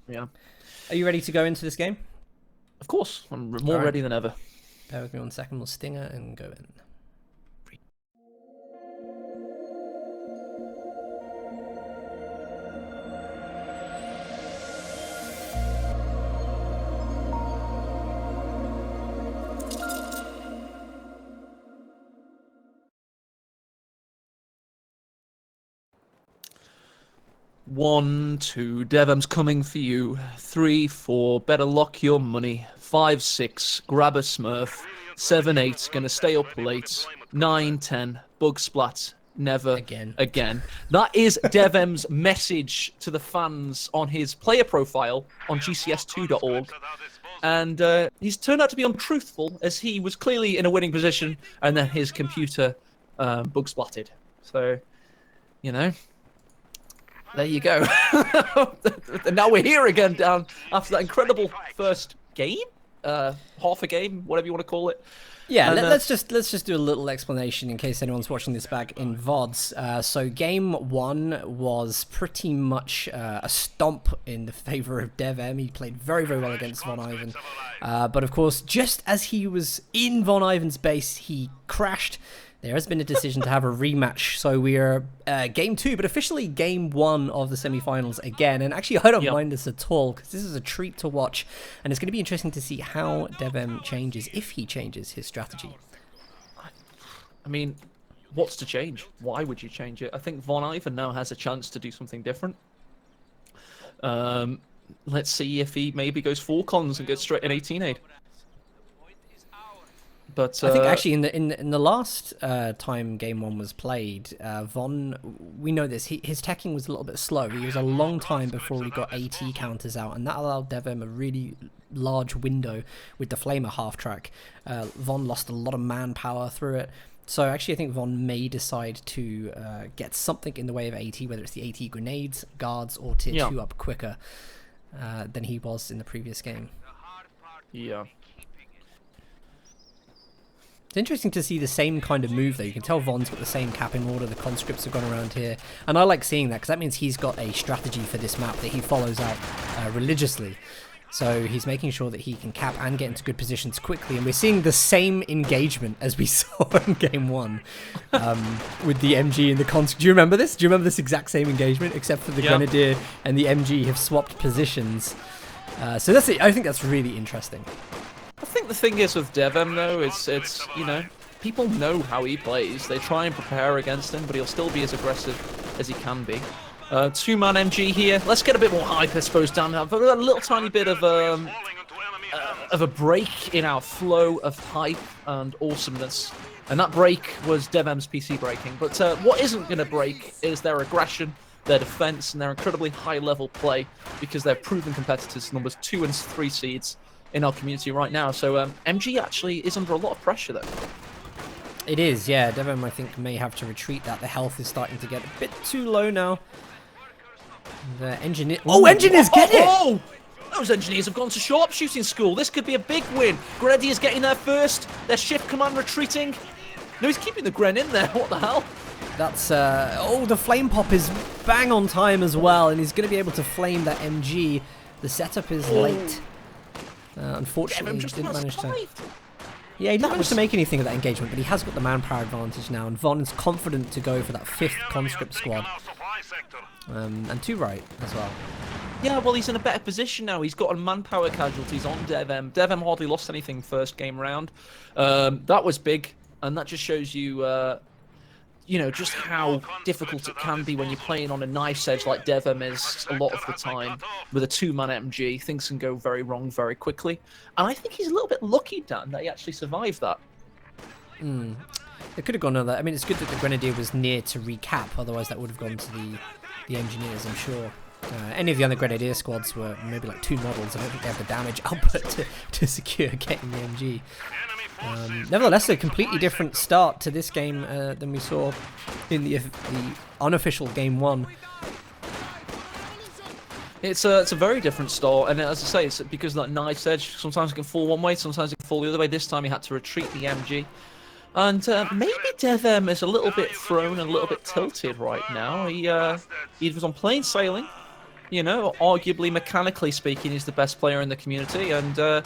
yeah. Are you ready to go into this game? Of course, I'm more ready than ever. Bear with me 1 second. We'll stinger and go in. One, two, DevM's coming for you. 3, 4, better lock your money. 5, 6, grab a smurf. 7, 8, gonna stay up late. 9, 10, bug splat. Never again. That is DevM's message to the fans on his player profile on GCS2.org. And he's turned out to be untruthful, as he was clearly in a winning position, and then his computer bug splatted. So, you know, there you go. And now we're here again, down after that incredible first game, half a game, whatever you want to call it. Yeah, let's just do a little explanation in case anyone's watching this back in VODs. So game 1 was pretty much a stomp in the favor of DevM. He played very, very well against VonIvan. But of course, just as he was in VonIvan's base, he crashed. There has been a decision to have a rematch, so we are game 2, but officially game 1 of the semi-finals again. And actually, I don't mind this at all, because this is a treat to watch, and it's going to be interesting to see how DevM changes, if he changes his strategy. I mean, what's to change? Why would you change it? I think VonIvan now has a chance to do something different. Let's see if he maybe goes 4 cons and gets straight in 18-8. But I think actually in the last time game 1 was played, Von, we know this, his teching was a little bit slow. He was a long time before he got AT counters out, and that allowed DevM a really large window with the Flamer half track. Von lost a lot of manpower through it. So actually I think Von may decide to get something in the way of AT, whether it's the AT grenades, guards, or tier 2 up quicker than he was in the previous game. Yeah. It's interesting to see the same kind of move though. You can tell Von's got the same cap in order, the conscripts have gone around here. And I like seeing that, because that means he's got a strategy for this map that he follows out religiously. So he's making sure that he can cap and get into good positions quickly. And we're seeing the same engagement as we saw in game 1 with the MG and the conscript. Do you remember this? Do you remember this exact same engagement, except for the Grenadier and the MG have swapped positions? So that's it. I think that's really interesting. I think the thing is with DevM though, it's you know, people know how he plays. They try and prepare against him, but he'll still be as aggressive as he can be. 2-man MG here. Let's get a bit more hype, I suppose, down there. But a little tiny bit of a break in our flow of hype and awesomeness. And that break was DevM's PC breaking. But what isn't going to break is their aggression, their defense, and their incredibly high-level play, because they're proven competitors, numbers 2 and 3 seeds in our community right now. So MG actually is under a lot of pressure though. It is, yeah. DevM, I think, may have to retreat that. The health is starting to get a bit too low now. The engineer... Oh, engineers get it! Oh! Those engineers have gone to sharpshooting school. This could be a big win. Grenadier's getting there first. Their shift command retreating. No, he's keeping the Gren in there. What the hell? That's, oh, the flame pop is bang on time as well, and he's going to be able to flame that MG. The setup is late. Unfortunately, he didn't manage to... Yeah, he didn't manage to make anything of that engagement, but he has got the manpower advantage now, and Von is confident to go for that 5th conscript squad. And 2 right as well. Yeah, well, he's in a better position now. He's got manpower casualties on DevM. DevM hardly lost anything first game round. That was big, and that just shows you... you know, just how difficult it can be when you're playing on a knife's edge like DevM is a lot of the time. With a 2-man MG, things can go very wrong very quickly. And I think he's a little bit lucky, Dan, that he actually survived that. It could have gone on that. I mean, it's good that the Grenadier was near to recap, otherwise that would have gone to the engineers, I'm sure. Any of the other Grenadier squads were maybe like 2 models. I don't think they have the damage output to secure getting the MG. Nevertheless, a completely different start to this game than we saw in the unofficial game 1. It's a very different start, and as I say, it's because of that knife's edge. Sometimes it can fall one way, sometimes it can fall the other way. This time he had to retreat the MG. And maybe DevM is a little bit thrown and a little bit tilted right now. He was on plain sailing, You know, arguably, mechanically speaking, he's the best player in the community, and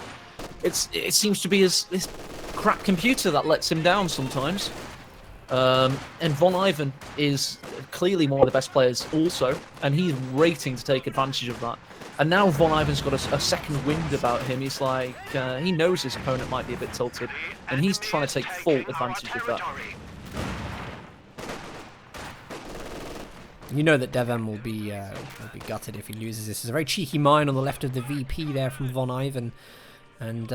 it seems to be his crap computer that lets him down sometimes. And VonIvan is clearly one of the best players also, and he's waiting to take advantage of that. And now VonIvan's got a second wind about him. He's like, he knows his opponent might be a bit tilted, and he's trying to take full advantage of that. You know that DevM will be gutted if he loses this. There's a very cheeky mine on the left of the VP there from VonIvan. And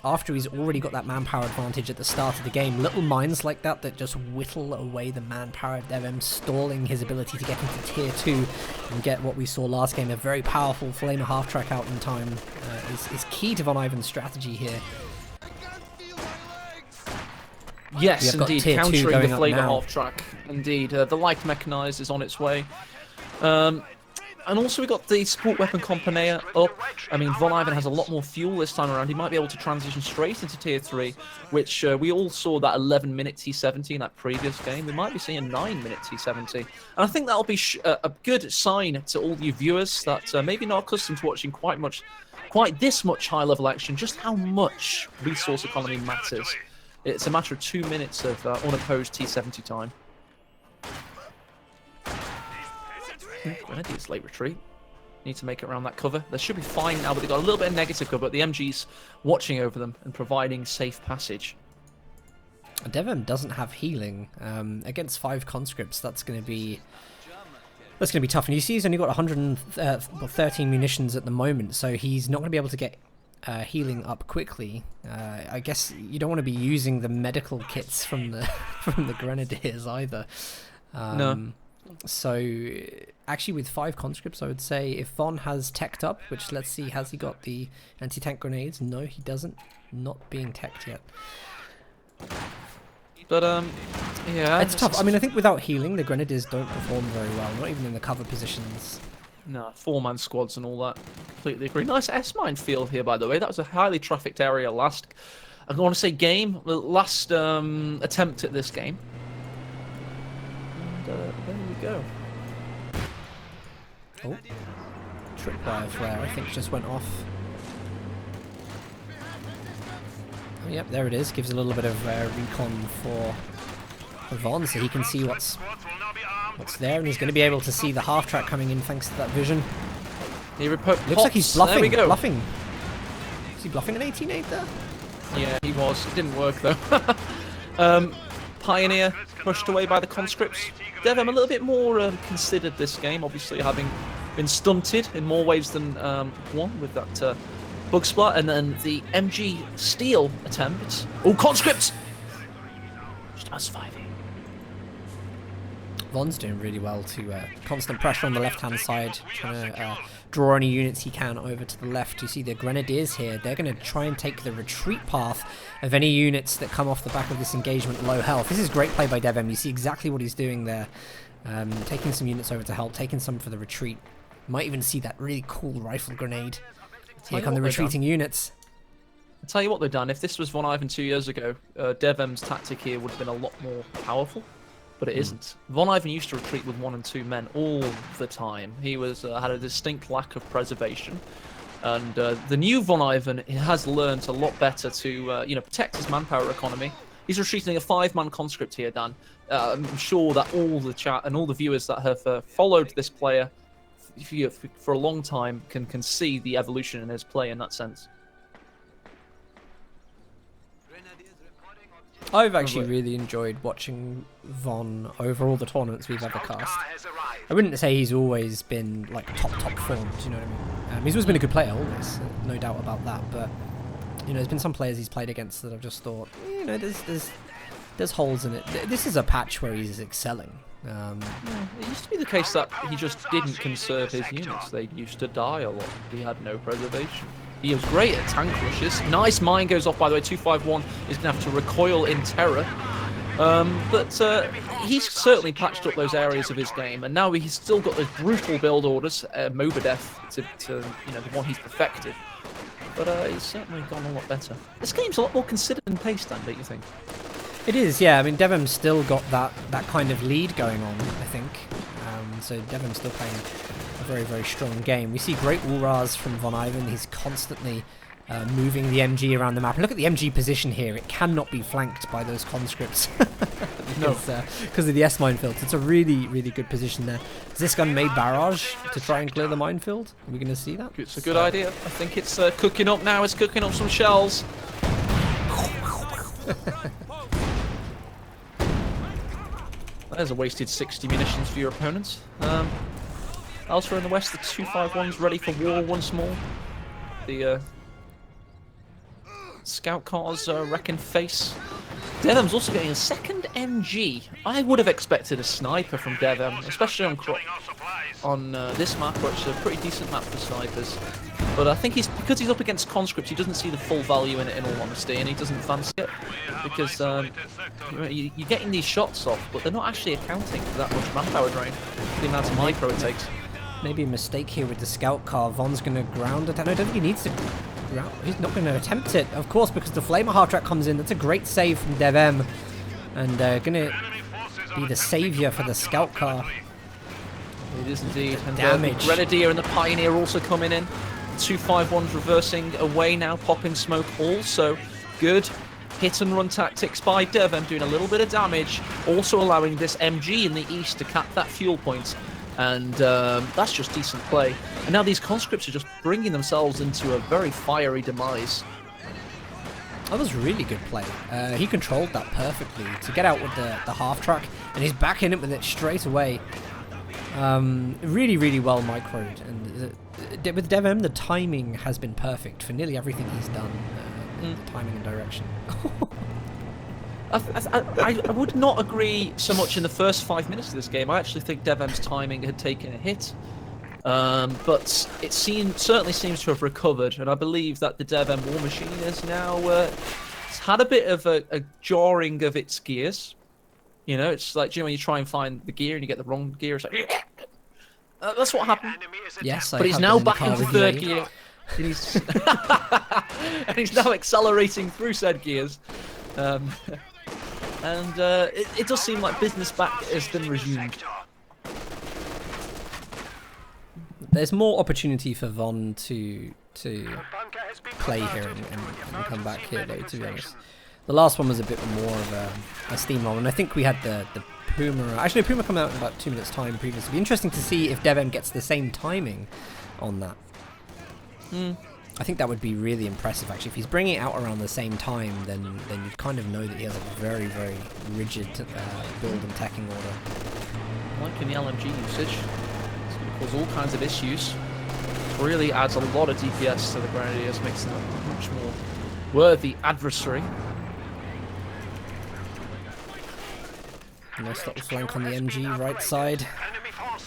after he's already got that manpower advantage at the start of the game, little mines like that just whittle away the manpower of DevM, stalling his ability to get into tier 2 and get what we saw last game, a very powerful Flamer half-track out in time, is key to VonIvan's strategy here. Yes, indeed, countering the Flamer half-track. Indeed, the light mechanized is on its way. And also we got the support weapon Compania up. I mean, VonIvan has a lot more fuel this time around. He might be able to transition straight into tier 3, which we all saw that 11-minute T70 in that previous game. We might be seeing a 9-minute T70. And I think that'll be a good sign to all you viewers that maybe not accustomed to watching quite this much high-level action, just how much resource economy matters. It's a matter of 2 minutes of unopposed T70 time. Grenadiers late retreat. Need to make it around that cover. They should be fine now, but they've got a little bit of negative cover, but the MG's watching over them and providing safe passage. DevM doesn't have healing. Against 5 conscripts, that's going to be tough. And you see he's only got 113 munitions at the moment, so he's not going to be able to get healing up quickly. I guess you don't want to be using the medical kits from the from the Grenadiers either. No. So, actually with 5 conscripts, I would say if Von has teched up, which let's see, has he got the anti-tank grenades? No, he doesn't. Not being teched yet. But, yeah. It's tough. I mean, I think without healing, the Grenadiers don't perform very well, not even in the cover positions. No, 4-man squads and all that. Completely agree. Nice S-mine field here, by the way. That was a highly trafficked area last, I want to say last attempt at this game. There we go. Oh, tripwire flare, I think just went off. Oh, yep, there it is. Gives a little bit of recon for Von, so he can see what's there, and he's going to be able to see the half track coming in thanks to that vision. Looks like he's bluffing. There we go. Bluffing. Is he bluffing an 18-8 there? Yeah, he was. It didn't work though. Pioneer pushed away by the conscripts. DevM a little bit more considered this game, obviously having been stunted in more ways than one with that bug splat, and then the MG steal attempt. Oh, conscripts! Just us 5. Von's doing really well to constant pressure on the left-hand side, trying to draw any units he can over to the left. You see the Grenadiers here. They're going to try and take the retreat path of any units that come off the back of this engagement low health. This is great play by DevM. You see exactly what he's doing there. Taking some units over to help, taking some for the retreat. Might even see that really cool rifle grenade. Take on the retreating units. I'll tell you what they've done. If this was VonIvan 2 years ago, DevM's tactic here would have been a lot more powerful. But it isn't. VonIvan used to retreat with 1 and 2 men all the time. He was had a distinct lack of preservation, and the new VonIvan has learned a lot better to protect his manpower economy. He's retreating a 5-man conscript here, Dan. I'm sure that all the chat and all the viewers that have followed this player for a long time can see the evolution in his play in that sense. I've actually really enjoyed watching Von over all the tournaments we've ever cast. I wouldn't say he's always been like top form, do you know what I mean? He's always been a good player, always, no doubt about that. But there's been some players he's played against that I've just thought, there's holes in it. This is a patch where he's excelling. Yeah, it used to be the case that he just didn't conserve his units. They used to die a lot. He had no preservation. He was great at tank rushes. Nice mine goes off, by the way. 251 is going to have to recoil in terror. But he's certainly patched up those areas of his game, and now he's still got those brutal build orders, Mobadeth to the one he's perfected. But he's certainly gone a lot better. This game's a lot more considered and paced, Dan, don't you think? It is, yeah. I mean, DevM's still got that kind of lead going on, I think. So DevM's still playing a very, very strong game. We see great wall from VonIvan. He's constantly moving the MG around the map. And look at the MG position here. It cannot be flanked by those conscripts because of the S minefield. It's a really, really good position there. Has this gun made barrage to try and clear the minefield? Are we going to see that? It's a good idea. I think it's cooking up now. It's cooking up some shells. There's a wasted 60 munitions for your opponents. Elsewhere in the west, the 251's ready for war once more. The scout cars wrecking face. DevM's also getting a second MG. I would have expected a sniper from DevM, especially on this map, which is a pretty decent map for snipers. But I think because he's up against conscripts, he doesn't see the full value in it, in all honesty, and he doesn't fancy it because you're getting these shots off, but they're not actually accounting for that much manpower drain, the amount of micro it takes. Maybe a mistake here with the scout car. Von's going to ground it. I don't think he needs to ground. He's not going to attempt it, of course, because the flamer hard track comes in. That's a great save from DevM, and going to be the savior for the scout car. It is indeed. And damage. The Grenadier and the Pioneer also coming in. 251's reversing away now, popping smoke also. Good hit and run tactics by DevM, doing a little bit of damage, also allowing this MG in the east to cap that fuel point. And that's just decent play. And now these conscripts are just bringing themselves into a very fiery demise. That was really good play. He controlled that perfectly to get out with the half track, and he's back in it with it straight away. Really, really well microed, and with DevM, the timing has been perfect for nearly everything he's done. The timing and direction. I would not agree so much in the first 5 minutes of this game. I actually think DevM's timing had taken a hit, but it certainly seems to have recovered, and I believe that the DevM war machine is now it's had a bit of a jarring of its gears. You know, it's like, when you try and find the gear and you get the wrong gear, it's like, that's what happened. Yes, but he's now back into third gear. And he's, and he's now accelerating through said gears. It does seem like business back has been resumed. There's more opportunity for Von to play here and come back here, though, to be honest. The last one was a bit more of a steamroll, and I think we had the Puma. Actually, Puma come out in about 2 minutes' time previously. It'd be interesting to see if DevM gets the same timing on that. I think that would be really impressive, actually. If he's bringing it out around the same time, then you'd kind of know that he has a very, very rigid build and tacking order. Like in the LMG usage, it's going to cause all kinds of issues. It really adds a lot of DPS to the Grenadiers, makes them a much more worthy adversary. Nice little flank on the MG right side.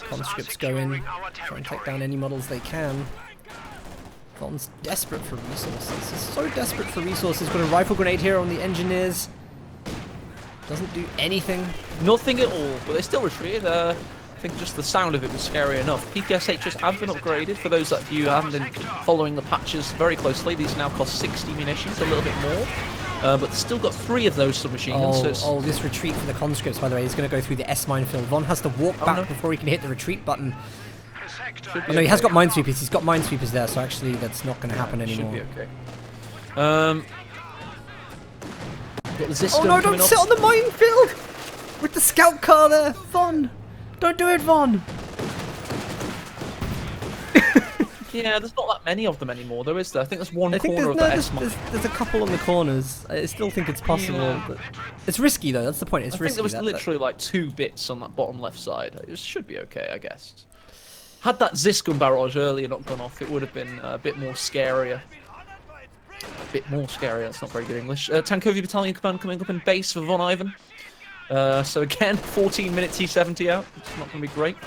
Conscripts go in, try and take down any models they can. Von's desperate for resources. He's so desperate for resources. Got a rifle grenade here on the engineers. Doesn't do anything. Nothing at all, but they still retreated. I think just the sound of it was scary enough. PPSHs have been upgraded. For those of you who haven't been following the patches very closely, these now cost 60 munitions, a little bit more. But they've still got 3 of those submachine guns. Oh, this retreat for the conscripts, by the way, is going to go through the S minefield. Von has to walk back before he can hit the retreat button. Oh, no, he has got minesweepers. He's got minesweepers there, so actually that's not going to happen anymore. Should be okay. Oh no, don't sit on the minefield! With the scout car there! Von! Don't do it, Von! Yeah, there's not that many of them anymore, though, is there? I think there's one corner of the there's a couple on the corners. I still think it's possible. Yeah. But it's risky, though. That's the point. It's risky. I think there was literally like 2 bits on that bottom left side. It should be okay, I guess. Had that Ziskum barrage earlier not gone off, it would have been a bit more scarier. A bit more scarier, that's not very good English. Tankovi Battalion Command coming up in base for VonIvan. So again, 14-minute T-70 out. It's not going to be great.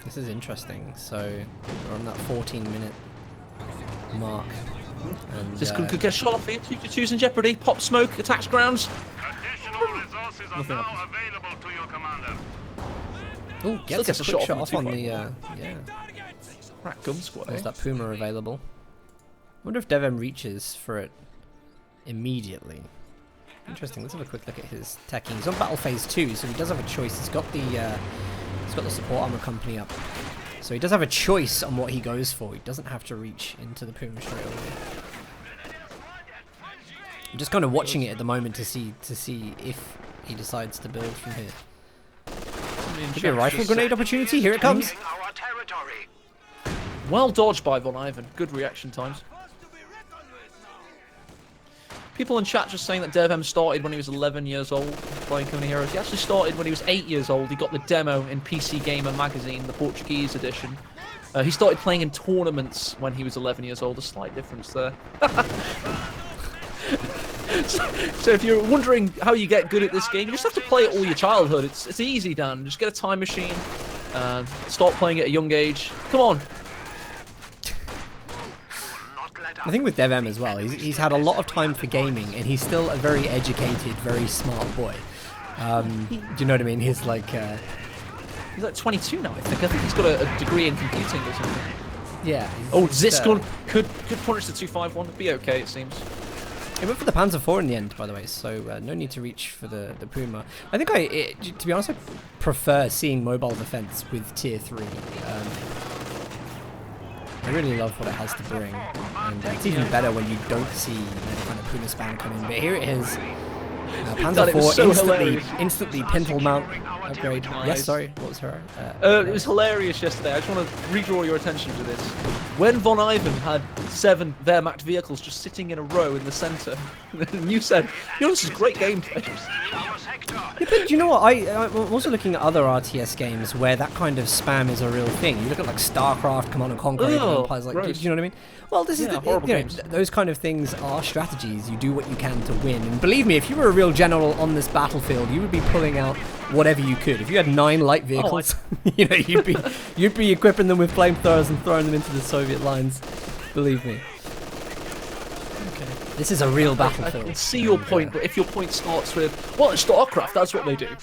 This is interesting. So we're on that 14-minute mark. And Ziskum could get shot off here. 2-2's in jeopardy. Pop smoke, attacks grounds. Nothing happens. Oh, gets a quick shot off on the, yeah. Crack gun squad. There's that Puma available. I wonder if DevM reaches for it immediately. Interesting, let's have a quick look at his teching. He's on battle phase 2, so he does have a choice. He's got the He's got the support armor company up. So he does have a choice on what he goes for. He doesn't have to reach into the Puma straight away. I'm just kind of watching it at the moment to see if he decides to build from here. Could be a rifle grenade opportunity. Here it comes. Well dodged by VonIvan. Good reaction times. People in chat just saying that DevM started when he was 11 years old playing Company Heroes. He actually started when he was 8 years old. He got the demo in PC Gamer magazine, the Portuguese edition. He started playing in tournaments when he was 11 years old. A slight difference there. So if you're wondering how you get good at this game, you just have to play it all your childhood. It's easy, Dan. Just get a time machine and start playing at a young age. Come on. I think with DevM as well, he's had a lot of time for gaming, and he's still a very educated, very smart boy. Do you know what I mean? He's like 22 now, I think. I think he's got a degree in computing or something. Yeah. Oh, Ziskun could punish the 251. It'd be okay, it seems. He went for the Panzer IV in the end, by the way, so no need to reach for the Puma. I think to be honest, I prefer seeing mobile defense with Tier 3. I really love what it has to bring, and it's even better when you don't see the kind of Puma spam come in. But here it is. Panzer IV so instantly pintle mount upgrade. Nice. Yes, sorry, what was her? It was hilarious yesterday. I just want to redraw your attention to this. When VonIvan had 7 Wehrmacht vehicles just sitting in a row in the center, and you said, you know, this is great gameplay. Yeah, but you know what? I'm also looking at other RTS games where that kind of spam is a real thing. You look at like StarCraft, Command & Conquer, Empires, like, do you know what I mean? Well, this is those kind of things are strategies. You do what you can to win. And believe me, if you were a real general on this battlefield, you would be pulling out whatever you could. If you had 9 light vehicles, you know, you'd be equipping them with flamethrowers and throwing them into the Soviet lines. Believe me. This is a real battlefield. I can see your point, but if your point starts with, well, it's StarCraft, that's what they do.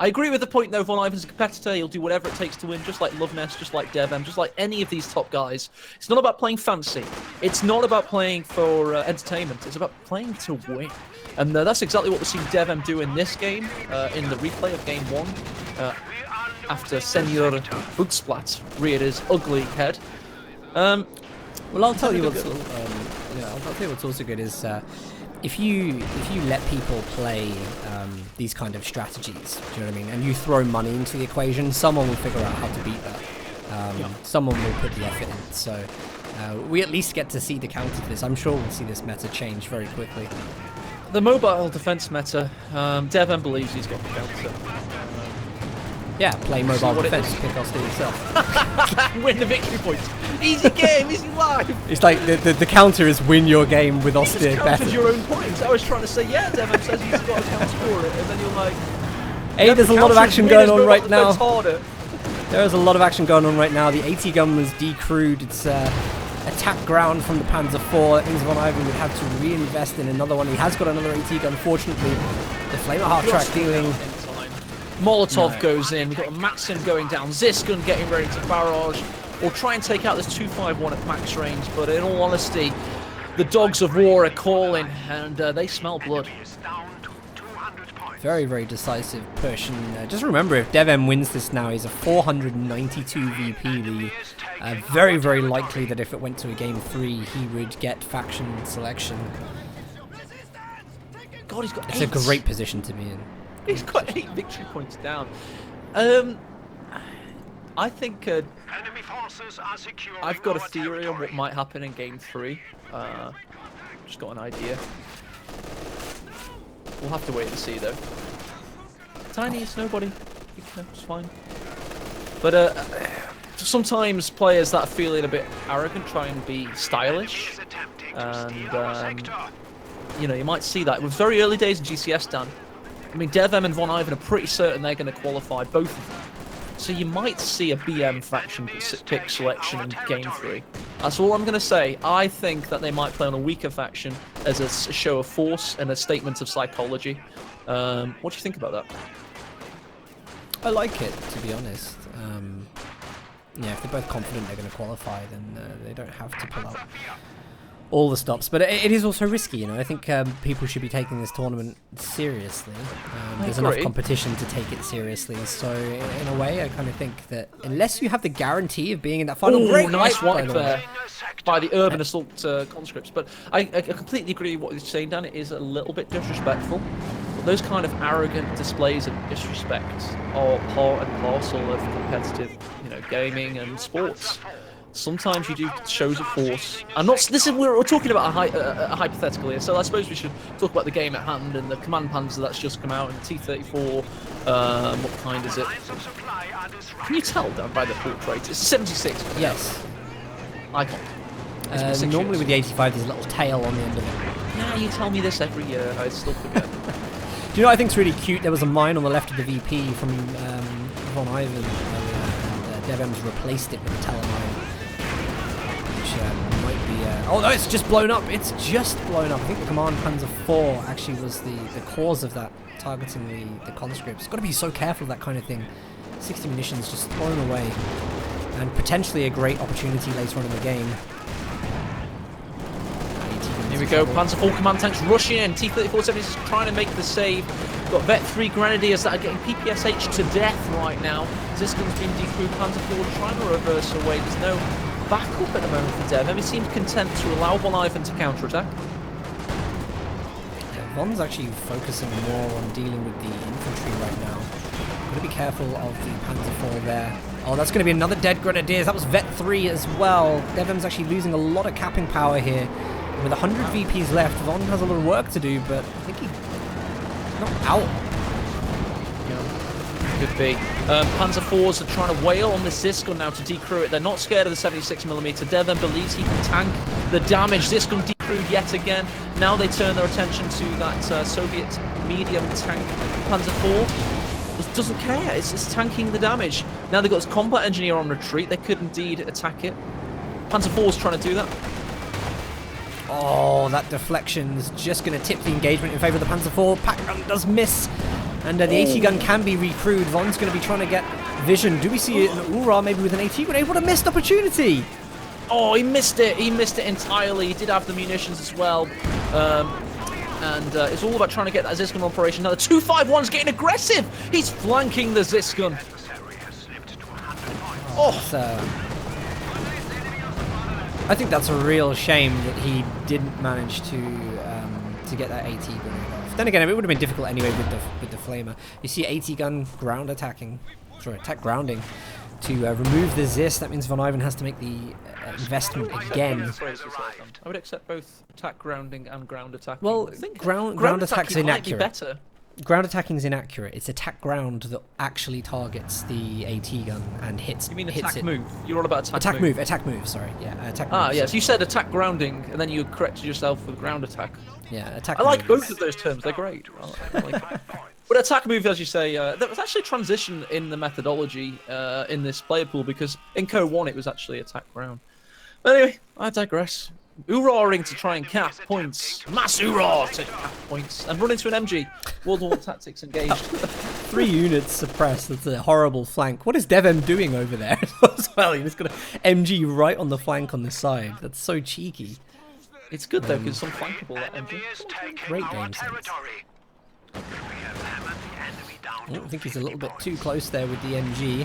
I agree with the point, though. VonIvan's a competitor. He'll do whatever it takes to win, just like Loveness, just like DevM, just like any of these top guys. It's not about playing fancy. It's not about playing for entertainment. It's about playing to win. And that's exactly what we're seeing DevM do in this game, in the replay of Game 1. After Senor Bootsplat reared his ugly head. Well, I'll tell you what's I'll tell you what's also good is if you let people play these kind of strategies, do you know what I mean? And you throw money into the equation, someone will figure out how to beat that. Someone will put the effort in. So we at least get to see the counter to this. I'm sure we'll see this meta change very quickly. The mobile defense meta, DevM believes he's got the counter. Yeah, play mobile defense, pick us to yourself. Win the victory points. Easy game, easy life. It's like the counter is win your game with austere better. You your own points. I was trying to say, yeah, DevM says he's got a counter for it, and then you're like... Hey, there's a lot of action going on right now. There is a lot of action going on right now. The AT gun was decrewed. It's attack ground from the Panzer IV. That means VonIvan would have to reinvest in another one. He has got another AT gun, fortunately. The Flamer half-track dealing... Molotov goes in, we've got a Maxim going down, Ziskun getting ready to barrage, or try and take out this 251 at max range, but in all honesty, the dogs of war are calling, and they smell blood. Very, very decisive push, and just remember, if DevM wins this now, he's a 492 VP lead. Very, very likely that if it went to a Game 3, he would get faction selection. God, he's got 8. It's a great position to be in. He's got 8 victory points down. I think I've got a theory on what might happen in Game 3. Just got an idea. We'll have to wait and see, though. Tiny, it's nobody. It's fine. But sometimes players that are feeling a bit arrogant try and be stylish. And, you know, you might see that. It was very early days in GCS, Dan. I mean, DevM and VonIvan are pretty certain they're going to qualify, both of them. So you might see a BM faction pick selection in Game 3. That's all I'm going to say. I think that they might play on a weaker faction as a show of force and a statement of psychology. What do you think about that? I like it, to be honest. Yeah, if they're both confident they're going to qualify, then they don't have to pull out all the stops, but it is also risky, you know. I think people should be taking this tournament seriously. There's enough competition to take it seriously, so in a way I kind of think that unless you have the guarantee of being in that final... Ooh, nice wipe there by the Urban Assault conscripts, but I completely agree with what you're saying, Dan. It is a little bit disrespectful, but those kind of arrogant displays of disrespect are part and parcel of competitive, you know, gaming and sports. Sometimes you do shows of force. I'm not. This is we're talking about a hypothetical here, so I suppose we should talk about the game at hand and the command panzer that's just come out and the T-34. What kind is it? Can you tell Dan by the portrait? It's 76. Yes. Icon. Normally with the 85, there's a little tail on the end of it. Nah, you tell me this every year. I still forget. Do you know what I think's really cute? There was a mine on the left of the VP from VonIvan, and DevM's replaced it with a telemine. Might be... oh no, it's just blown up. It's just blown up. I think the Command Panzer 4 actually was the cause of that, targeting the conscripts. Got to be so careful of that kind of thing. 60 munitions just thrown away, and potentially a great opportunity later on in the game. Here we go. Panzer 4 command tanks rushing in. T-34 is trying to make the save. Got Vet 3 Grenadiers that are getting PPSH to death right now. Ziskin's been decrewed. Panzer 4 trying to reverse away. There's no backup at the moment for DevM. He seems content to allow VonIvan to counterattack. Yeah, Von's actually focusing more on dealing with the infantry right now. Gotta be careful of the Panzer 4 there. Oh, that's going to be another dead Grenadiers. That was Vet 3 as well. DevM's actually losing a lot of capping power here. With 100 VPs left, Von has a little work to do, but I think he's not out. Could be. Panzer 4s are trying to wail on the Ziskin now to decrew it. They're not scared of the 76mm. DevM believes he can tank the damage. Ziskin decrewed yet again. Now they turn their attention to that Soviet medium tank Panzer 4. It doesn't care. It's tanking the damage. Now they've got this combat engineer on retreat. They could indeed attack it. Panzer 4's trying to do that. Oh, that deflection's just going to tip the engagement in favour of the Panzer 4. Pack gun does miss. And the AT gun can be recrewed. Von's going to be trying to get vision. Do we see an URA maybe with an AT grenade? What a missed opportunity! Oh, he missed it. He missed it entirely. He did have the munitions as well. And it's all about trying to get that Ziskin operation. Now the 251's getting aggressive. He's flanking the Ziskin. Oh, I think that's a real shame that he didn't manage to get that AT grenade off. Then again, it would have been difficult anyway with the flamer. You see AT gun ground attacking, sorry, attack grounding to remove the Zis. That means VonIvan has to make the investment again. I would accept both attack grounding and ground attacking. Well, I think ground attack's inaccurate. Better. Ground attacking is inaccurate. It's attack ground that actually targets the AT gun and hits. You mean hits attack it. move? You're all about attack move. Attack move. Sorry, yeah, attack. Ah, move, yes. sorry. You said attack grounding, and then you corrected yourself with ground attack. Yeah, attack. I like move. both of those terms. They're great. I like but attack move, as you say, there was actually a transition in the methodology in this player pool because in Co 1 it was actually attack ground. But anyway, I digress. Oorahing to try and cap points. Mass oorah to cap points. And run into an MG. World War Tactics engaged. 3 units suppressed. That's a horrible flank. What is DevM doing over there as well? He's got an MG right on the flank on the side. That's so cheeky. It's good though, because it's unflankable, that MG. Great game sense. I think he's a little bit too close there with the MG.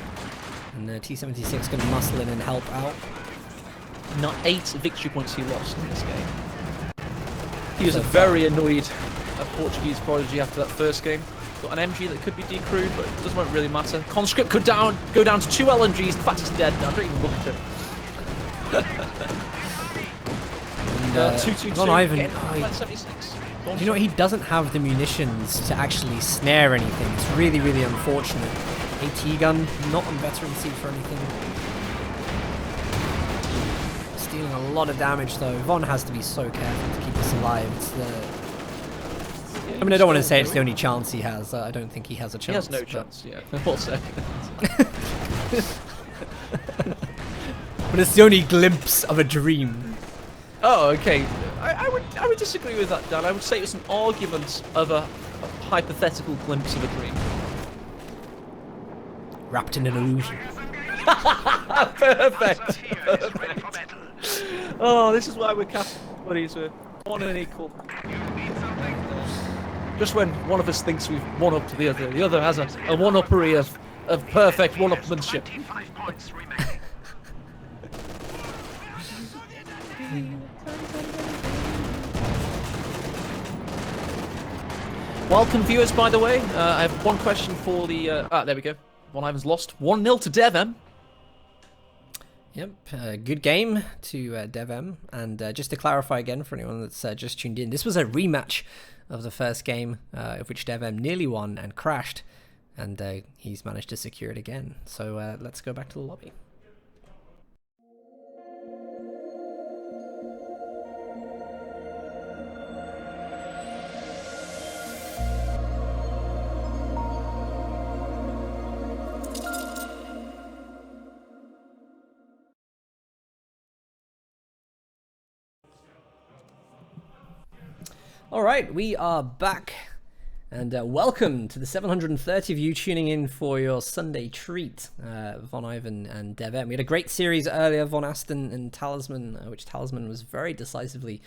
And T-76 going to muscle in and help out. Not 8 victory points he lost in this game. He was very annoyed at Portuguese prodigy after that first game. Got an MG that could be decrewed, but it doesn't really matter. Conscript could go down to 2 LMGs. In fact, he's dead now. Don't even look at him. And 222. VonIvan. 76. Do you know what? He doesn't have the munitions to actually snare anything. It's really, really unfortunate. AT gun, not on veteran seat for anything. Dealing a lot of damage though. Von has to be so careful to keep us alive. It's the... I mean, I don't want to say it's the only chance he has. I don't think he has a chance. He has no chance, yeah. For 1 second. But it's the only glimpse of a dream. Oh, okay. I would disagree with that, Dan. I would say it's an argument of a hypothetical glimpse of a dream. Wrapped in an illusion. Perfect. Perfect. Oh, this is why we're Buddies, we're one and equal. Just when one of us thinks we've one up to the other has a one-uppery of perfect one-upmanship. Welcome, viewers, by the way. I have one question for the... there we go. VonIvan's lost. 1-0 to DevM. Yep, good game to DevM. And just to clarify again for anyone that's just tuned in, this was a rematch of the first game, of which DevM nearly won and crashed. And he's managed to secure it again. So let's go back to the lobby. All right, we are back, and welcome to the 730 of you tuning in for your Sunday treat, VonIvan and DevM. We had a great series earlier, Von Aston and Talisman, which Talisman was very decisively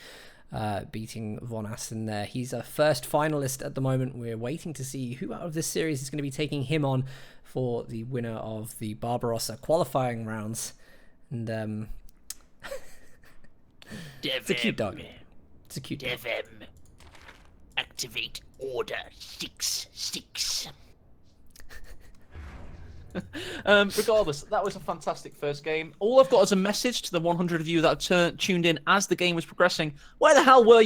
beating Von Aston there. He's a first finalist at the moment. We're waiting to see who out of this series is going to be taking him on for the winner of the Barbarossa qualifying rounds. And it's a cute dog. It's a cute dog. DevM. Activate Order 66. Regardless, that was a fantastic first game. All I've got is a message to the 100 of you that have tuned in as the game was progressing. Where the hell were you